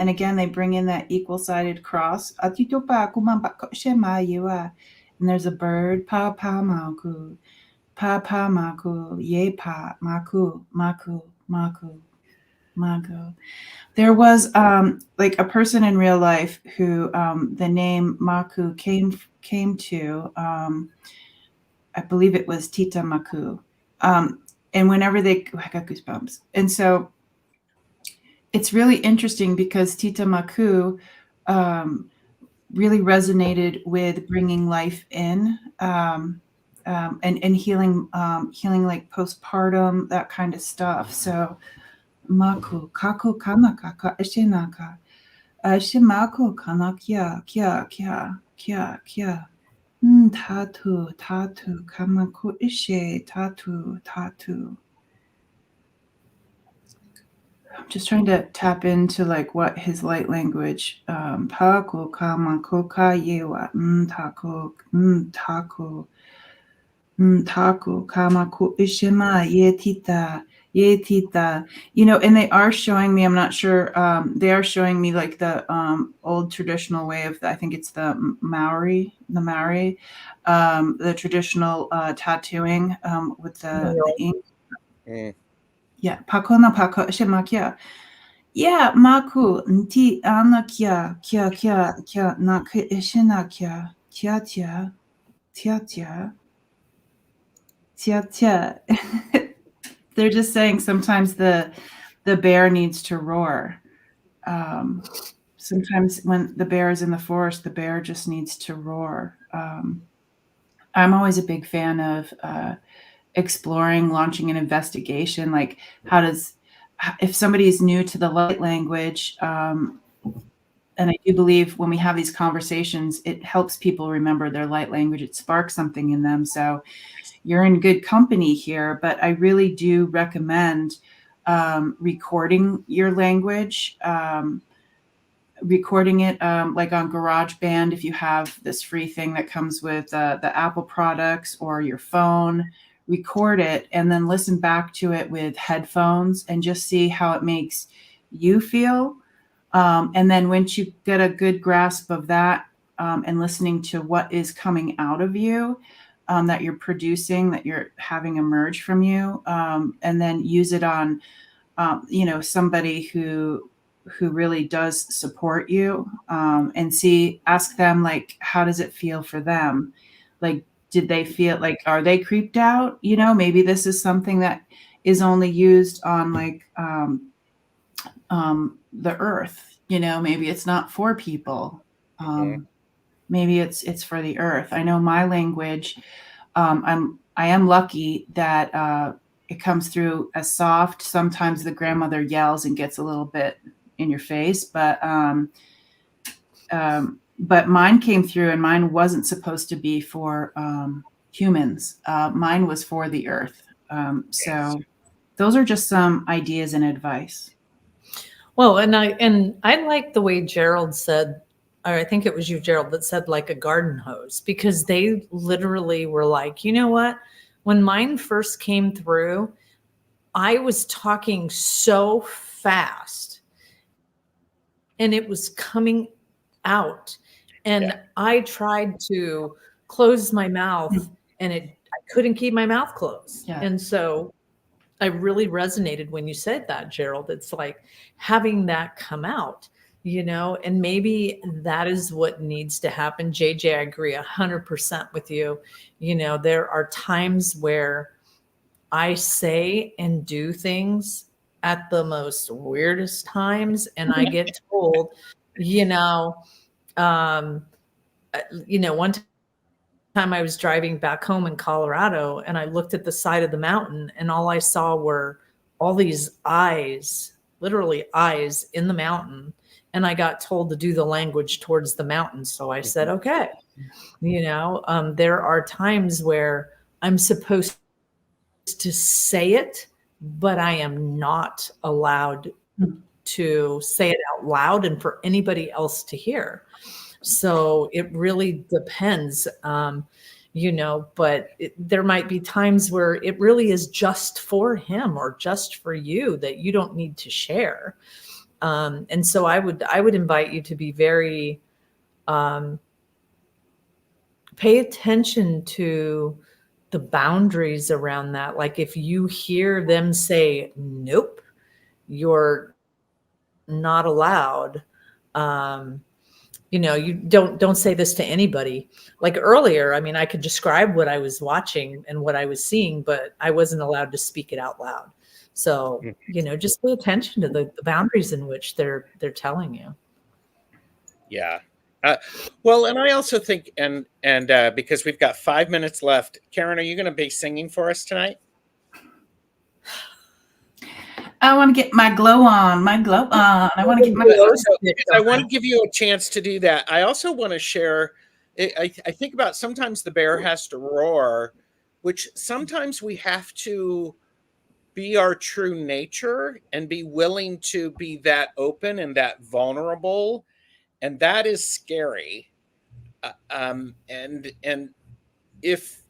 again, they bring in that equal-sided cross. And there's a bird. Pa pa maku. Pa pa maku. Ye pa maku. Maku. Maku. Maku. There was like a person in real life who the name Maku came to. I believe it was Tita Maku. And whenever I got goosebumps. And so it's really interesting because Tita Maku really resonated with bringing life in and healing like postpartum, that kind of stuff. So Maku, kaku kanaka ka ishinaka. Shimaku kana kia. Tatu, tatu, kamaku ishe, tatu, tatu. I'm just trying to tap into like what his light language. Paku kamaku kayewa, taku, taku, taku kamaku ishima, ye tita. You know, and they are showing me. I'm not sure. They are showing me like the old traditional way of. I think it's the Maori, the traditional tattooing with the ink. Yeah, pakona pako shemakia. Yeah, maku nti ana kia nak ishina tia tia. They're just saying sometimes the bear needs to roar. Sometimes when the bear is in the forest, the bear just needs to roar. I'm always a big fan of exploring, launching an investigation. Like, if somebody is new to the light language, and I do believe when we have these conversations, it helps people remember their light language. It sparks something in them. So you're in good company here, but I really do recommend recording your language, recording it like on GarageBand if you have this free thing that comes with the Apple products or your phone. Record it and then listen back to it with headphones and just see how it makes you feel. And then once you get a good grasp of that and listening to what is coming out of you, that you're producing, that you're having emerge from you, and then use it on, somebody who really does support you, and ask them, like, how does it feel for them? Like, did they feel like, are they creeped out? Maybe this is something that is only used on like the earth. Maybe it's not for people. Maybe it's for the earth. I know my language. I am lucky that it comes through as soft. Sometimes the grandmother yells and gets a little bit in your face, but mine came through, and mine wasn't supposed to be for humans. Mine was for the earth. So those are just some ideas and advice. Well, and I like the way Gerald said, or I think it was you, Gerald, that said like a garden hose, because they literally were like, you know what? When mine first came through, I was talking so fast and it was coming out. And I tried to close my mouth and I couldn't keep my mouth closed. Yeah. And so I really resonated when you said that, Gerald. It's like having that come out, and maybe that is what needs to happen. JJ, I agree 100% with you. There are times where I say and do things at the most weirdest times, and I get told, one time I was driving back home in Colorado, and I looked at the side of the mountain, and all I saw were all these eyes, literally eyes in the mountain. And I got told to do the language towards the mountain. So I said, okay, there are times where I'm supposed to say it, but I am not allowed to say it out loud and for anybody else to hear. So it really depends, but there might be times where it really is just for him or just for you that you don't need to share. And so I would invite you to be very, pay attention to the boundaries around that. Like if you hear them say, nope, you're not allowed, you don't say this to anybody. Like earlier, I could describe what I was watching and what I was seeing, but I wasn't allowed to speak it out loud. So, just pay attention to the boundaries in which they're telling you. Yeah. Well, and I also think, and because we've got 5 minutes left, Karen, are you going to be singing for us tonight? I want to get my glow on. I want to get my I want to give you a chance to do that. I also want to share I think about sometimes the bear has to roar, which sometimes we have to be our true nature and be willing to be that open and that vulnerable. And that is scary. And if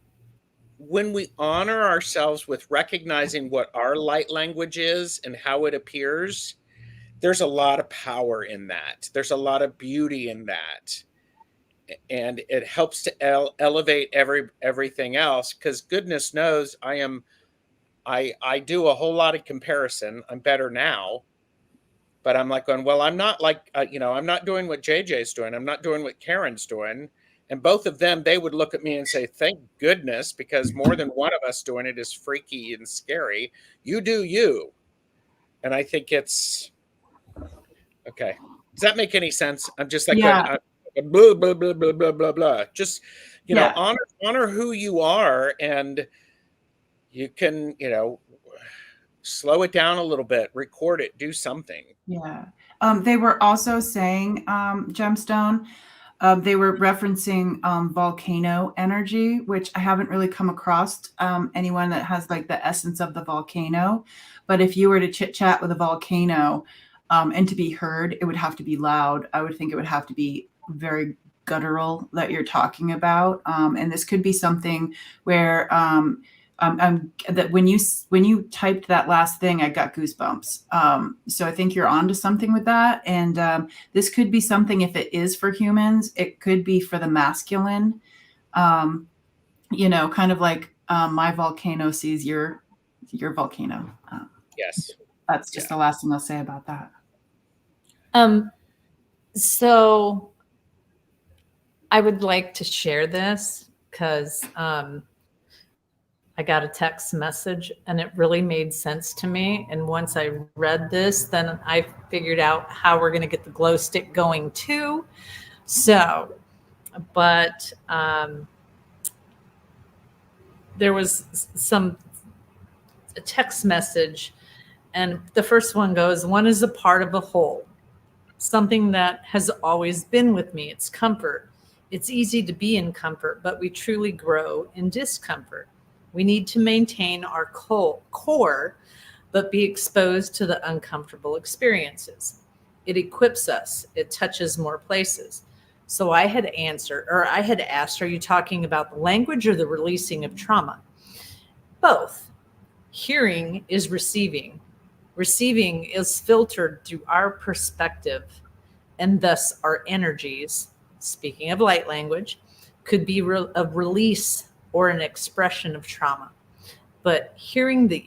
when we honor ourselves with recognizing what our light language is and how it appears, there's a lot of power in that. There's a lot of beauty in that. And it helps to elevate everything else, because goodness knows I do a whole lot of comparison. I'm better now, but I'm like going, well, I'm not like, I'm not doing what JJ's doing. I'm not doing what Karen's doing. And both of them, they would look at me and say, thank goodness, because more than one of us doing it is freaky and scary. You do you. And I think it's okay. Does that make any sense? I'm just like, Yeah. blah, blah, blah, blah, blah, blah, blah. Just, Yeah. honor who you are, and you can, slow it down a little bit, record it, do something. Yeah. They were also saying, Gemstone, they were referencing volcano energy, which I haven't really come across anyone that has like the essence of the volcano. But if you were to chit chat with a volcano and to be heard, it would have to be loud. I would think it would have to be very guttural that you're talking about. And this could be something where that when you typed that last thing, I got goosebumps. So I think you're onto something with that. And this could be something, if it is for humans, it could be for the masculine, kind of like my volcano sees your volcano. Yes. That's just the last thing I'll say about that. So I would like to share this because I got a text message and it really made sense to me. And once I read this, then I figured out how we're going to get the glow stick going too. So, but there was a text message, and the first one goes, one is a part of a whole, something that has always been with me. It's comfort. It's easy to be in comfort, but we truly grow in discomfort. We need to maintain our core, but be exposed to the uncomfortable experiences. It equips us. It touches more places. So I had asked, are you talking about the language or the releasing of trauma? Both. Hearing is receiving. Receiving is filtered through our perspective, and thus our energies, speaking of light language, could be a release or an expression of trauma. But the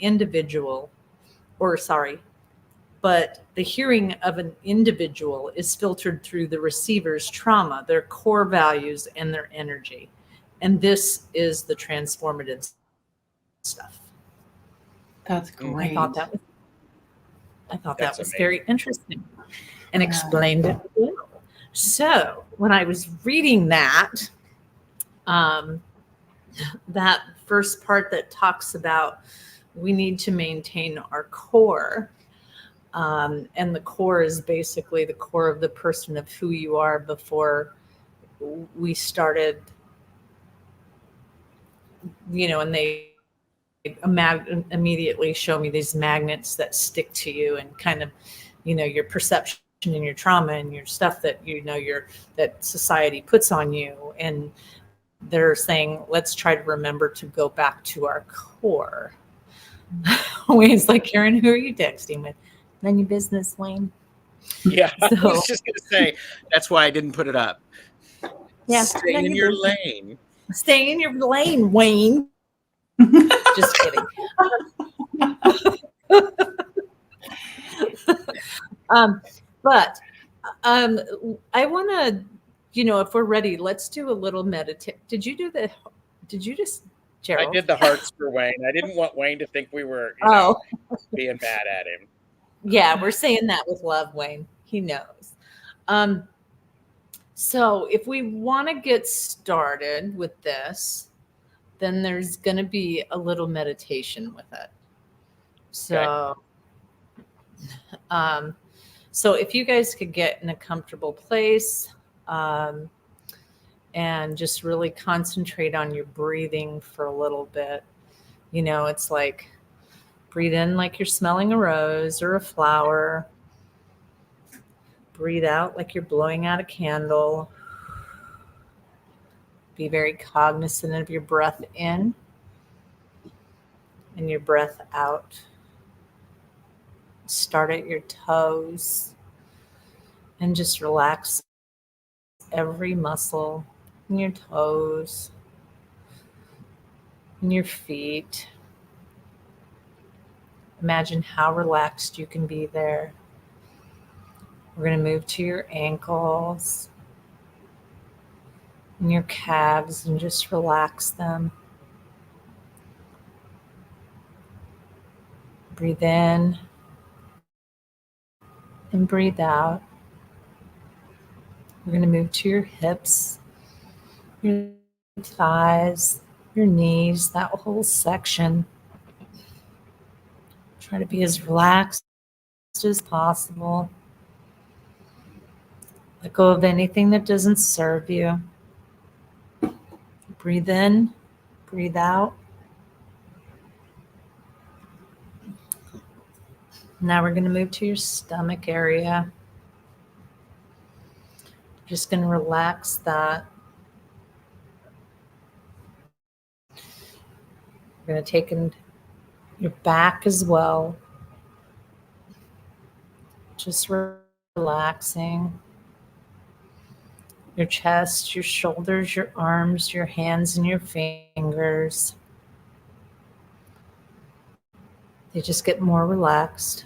hearing of an individual is filtered through the receiver's trauma, their core values, and their energy. And this is the transformative stuff. That's great. I thought that was very interesting and explained it well. So when I was reading that, that first part that talks about we need to maintain our core, and the core is basically the core of the person of who you are before we started, and they immediately show me these magnets that stick to you and kind of, your perception and your trauma and your stuff that, that society puts on you. And they're saying, let's try to remember to go back to our core. Wayne's like, Karen, who are you texting with? None of your business, Wayne. Yeah, I was just going to say, that's why I didn't put it up. Yeah, stay in your lane. Stay in your lane, Wayne. Just kidding. But I want to, if we're ready, let's do a little meditate. Did you just, Gerald? I did the hearts for Wayne. I didn't want Wayne to think we were being bad at him. Yeah, we're saying that with love, Wayne. He knows. So if we want to get started with this, then there's going to be a little meditation with it. So, so if you guys could get in a comfortable place, and just really concentrate on your breathing for a little bit. You know, it's like breathe in like you're smelling a rose or a flower. Breathe out like you're blowing out a candle. Be very cognizant of your breath in and your breath out. Start at your toes and just relax every muscle in your toes, in your feet. Imagine how relaxed you can be there. We're going to move to your ankles and your calves and just relax them. Breathe in and breathe out. We're going to move to your hips, your thighs, your knees, that whole section. Try to be as relaxed as possible. Let go of anything that doesn't serve you. Breathe in, breathe out. Now we're going to move to your stomach area. Just going to relax that. We're going to take in your back as well. Just relaxing. Your chest, your shoulders, your arms, your hands, and your fingers. They just get more relaxed.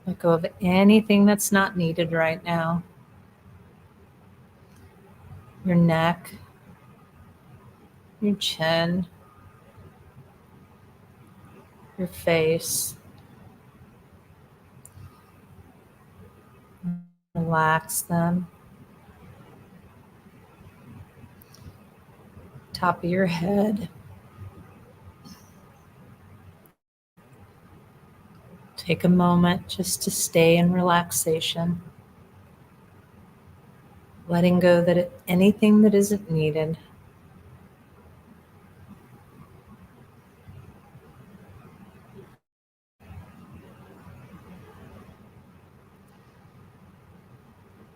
Let go of anything that's not needed right now. Your neck, your chin, your face. Relax them. Top of your head. Take a moment just to stay in relaxation. Letting go that anything that isn't needed.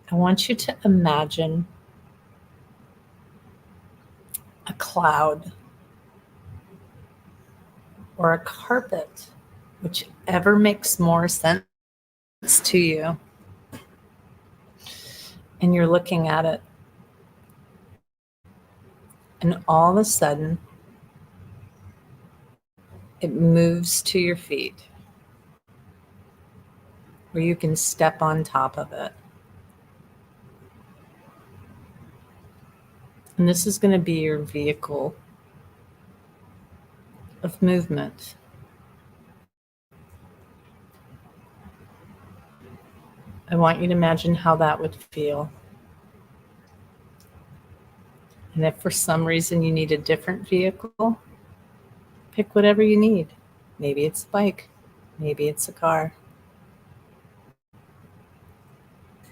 I want you to imagine a cloud or a carpet, whichever makes more sense to you. And you're looking at it. And all of a sudden, it moves to your feet, where you can step on top of it. And this is going to be your vehicle of movement. I want you to imagine how that would feel. And if for some reason you need a different vehicle, pick whatever you need. Maybe it's a bike, maybe it's a car.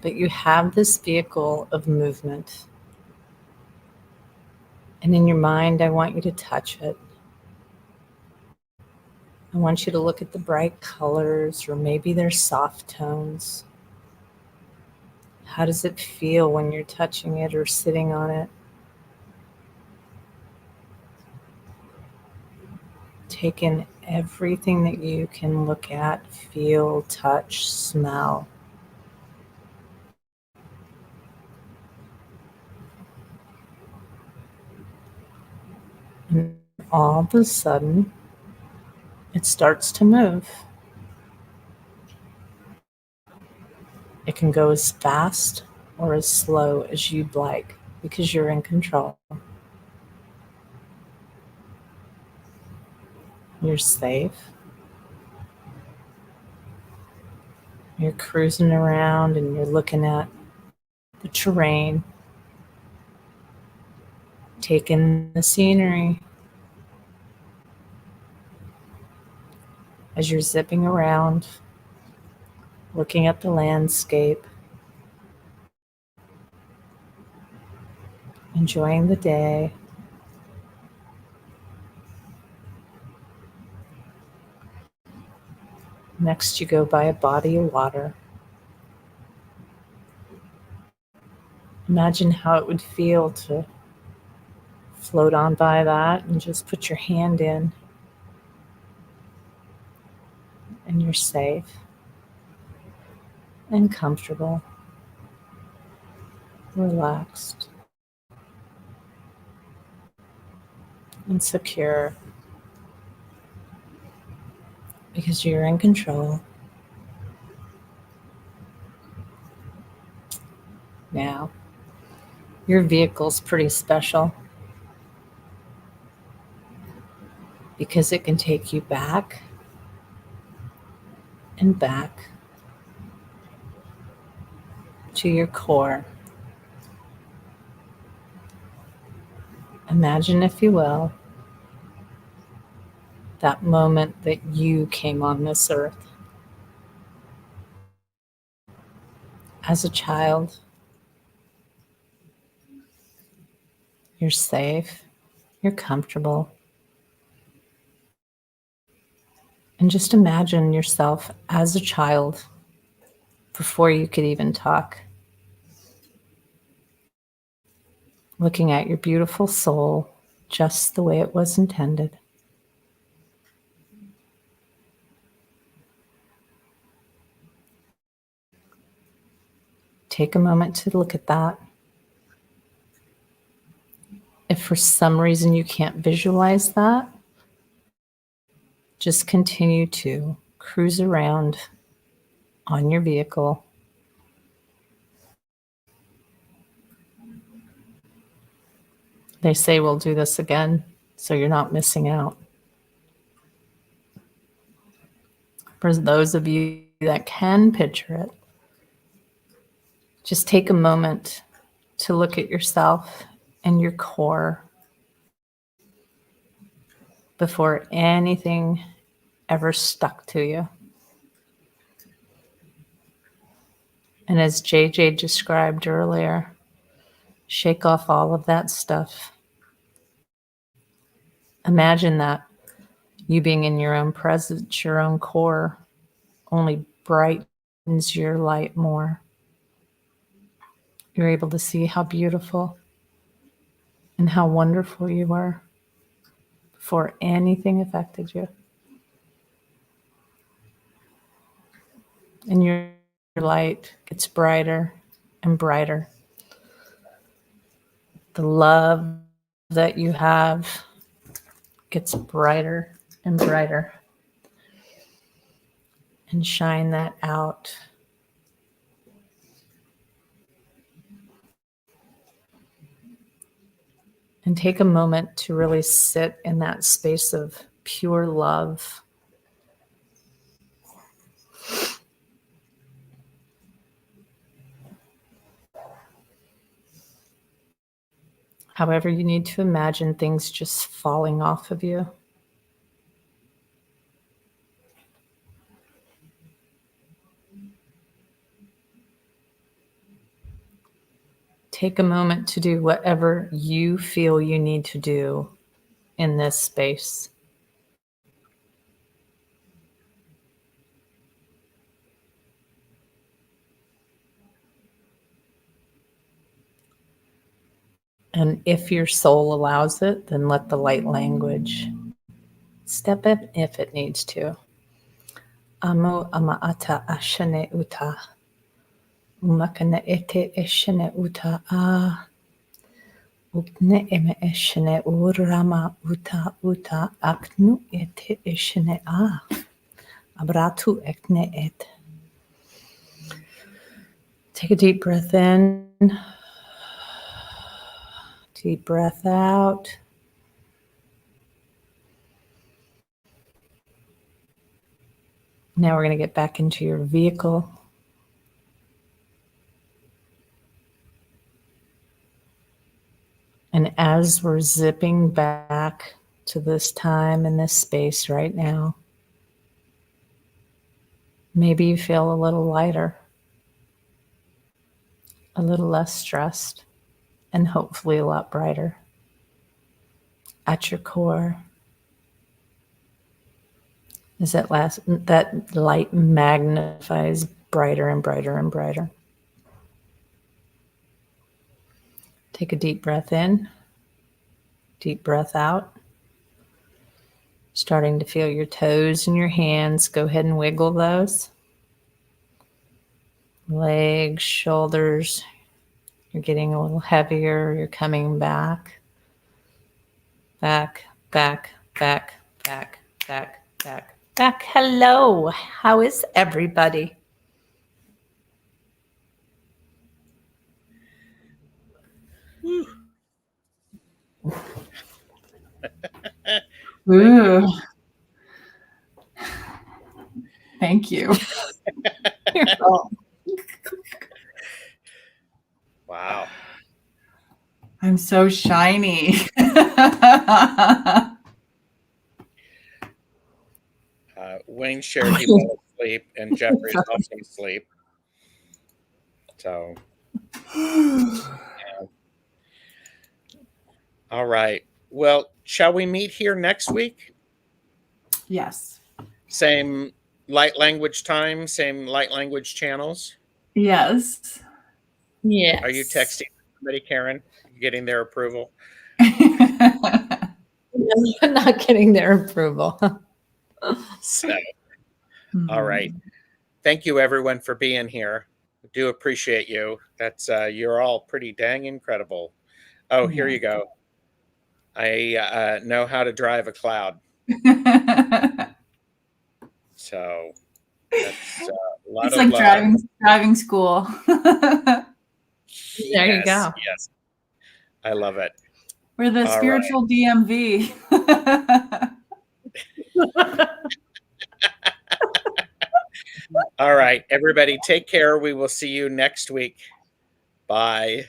But you have this vehicle of movement. And in your mind, I want you to touch it. I want you to look at the bright colors, or maybe they're soft tones. How does it feel when you're touching it or sitting on it? Take in everything that you can look at, feel, touch, smell. And all of a sudden, it starts to move. It can go as fast or as slow as you'd like, because you're in control. You're safe. You're cruising around and you're looking at the terrain, taking the scenery. As you're zipping around, looking at the landscape, enjoying the day. Next, you go by a body of water. Imagine how it would feel to float on by that and just put your hand in, and you're safe and comfortable, relaxed and secure because you're in control. Now, your vehicle's pretty special because it can take you back and back to your core. Imagine, if you will, that moment that you came on this earth. As a child, you're safe, you're comfortable, and just imagine yourself as a child before you could even talk, looking at your beautiful soul just the way it was intended. Take a moment to look at that. If for some reason you can't visualize that, just continue to cruise around on your vehicle. They say we'll do this again, so you're not missing out. For those of you that can picture it, just take a moment to look at yourself and your core before anything ever stuck to you. And as JJ described earlier, shake off all of that stuff. Imagine that you being in your own presence, your own core, only brightens your light more. You're able to see how beautiful and how wonderful you were before anything affected you. And your light gets brighter and brighter. The love that you have gets brighter and brighter. And shine that out. And take a moment to really sit in that space of pure love. However, you need to imagine things just falling off of you. Take a moment to do whatever you feel you need to do in this space. And if your soul allows it, then let the light language step in if it needs to. Amo amaata ashane uta. Umakana ete eshane uta a. Upne eme eshane urama uta uta aknu ete eshane a. Abratu ekne et. Take a deep breath in. Deep breath out. Now we're going to get back into your vehicle. And as we're zipping back to this time and this space right now, maybe you feel a little lighter, a little less stressed, and hopefully a lot brighter at your core. As that light magnifies brighter and brighter and brighter. Take a deep breath in, deep breath out. Starting to feel your toes and your hands. Go ahead and wiggle those. Legs, shoulders. You're getting a little heavier. You're coming back. Back, back, back, back, back, back, back. Hello. How is everybody? Ooh. Thank you. Wow. I'm so shiny. Wayne shared he fell asleep, and Jeffrey's also asleep. So, yeah. All right. Well, shall we meet here next week? Yes. Same light language time, same light language channels? Yes. Yes. Are you texting somebody, Karen? Getting their approval? I'm not getting their approval. So, all right. Thank you, everyone, for being here. I do appreciate you. That's you're all pretty dang incredible. Oh, here you go. I know how to drive a cloud. So that's a lot It's of like love. driving school. There you go. Yes. I love it. We're the All spiritual DMV. All right, everybody, take care. We will see you next week. Bye.